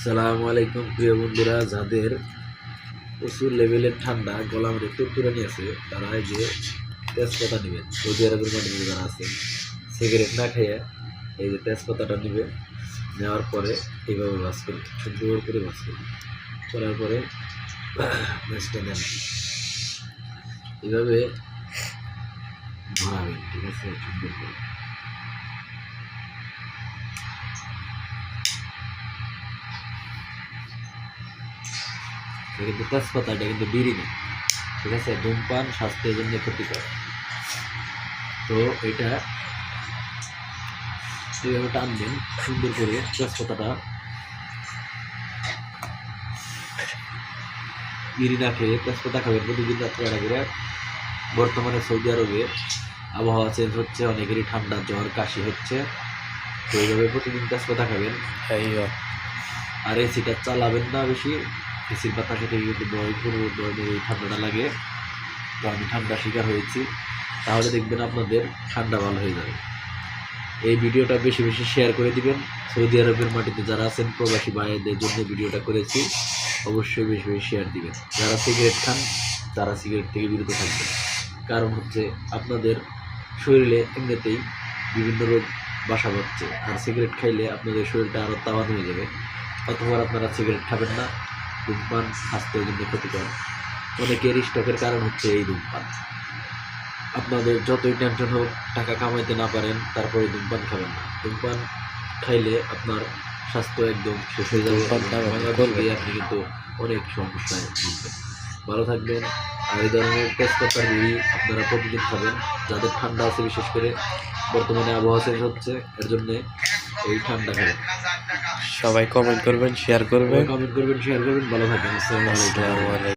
সালামু আলাইকুম প্রিয় বন্ধুরা, যাদের প্রচুর লেভেলের ঠান্ডা গলা মধ্যে তুরতুরানি আছে তারা এই যে তেজপাতা নেবেন। সৌদি আরবের মাধ্যমে যারা আছেন সিগারেট না খেয়ে এই যে তেজপাতাটা নেবে, নেওয়ার পরে এইভাবে ভাজ করবে, সুন্দর করে ভাজ করবে, করার পরে ম্যাচটা নেন, এইভাবে ধরাবেন। ঠিক আছে, সুন্দর করে কিন্তু তেজপাতা, এটা কিন্তু বিড়ি না, ঠিক আছে। ধূমপান স্বাস্থ্যের জন্য ক্ষতিকর। তো এটা এইভাবে টানবেন সুন্দর করে। তেজপাতাটা বিড়ি না খেয়ে তেজপাতা খাবেন প্রতিদিন রাত্রে একটা করে। বর্তমানে সৌদি আরবে আবহাওয়া চেঞ্জ হচ্ছে, অনেকেরই ঠান্ডা জ্বর কাশি হচ্ছে, তো এইভাবে প্রতিদিন তেজপাতা খাবেন। আর এসিটা চালাবেন না বেশি, এসির বাতাসে থেকে কিন্তু কোনো ধরনের এই ঠান্ডাটা লাগে। তো আমি ঠান্ডা শিকার হয়েছি, তাহলে দেখবেন আপনাদের ঠান্ডা ভালো হয়ে যাবে। এই ভিডিওটা বেশি বেশি শেয়ার করে দিবেন। সৌদি আরবের মাটিতে যারা আছেন প্রবাসী ভাইদের জন্য ভিডিওটা করেছি, অবশ্যই বেশি বেশি শেয়ার দিবেন। যারা সিগারেট খান তারা সিগারেট থেকে বিরত থাকবেন, কারণ হচ্ছে আপনাদের শরীরে এমনিতেই বিভিন্ন রোগ বাসা বাঁধছে, আর সিগারেট খাইলে আপনাদের শরীরটা আরও তাওয়ান হয়ে যাবে। অথবা আপনারা সিগারেট খাবেন না। ধূমপান স্বাস্থ্যের জন্য ক্ষতিকর। অনেকের স্ট্রোকের কারণ হচ্ছে এই ধূমপান। আপনাদের যতই টেনশন হোক, টাকা কামাইতে না পারেন, তারপরে ধূমপান খাবেন না। ধূমপান খাইলে আপনার স্বাস্থ্য একদম শেষ হয়ে যাবে, আপনি কিন্তু অনেক সমস্যায় ভুগবেন। ভালো থাকবেন। আর এই ধরনের তেজপাতার বিড়ি আপনারা প্রতিদিন খাবেন। যাদের ঠান্ডা আছে, বিশেষ করে বর্তমানে আবহাওয়া চেঞ্জ হচ্ছে, এর জন্য এই ঠান্ডা খাবেন। সবাই কমেন্ট করবেন, শেয়ার করবেন। ভালো থাকবেন। আসসালামু আলাইকুম।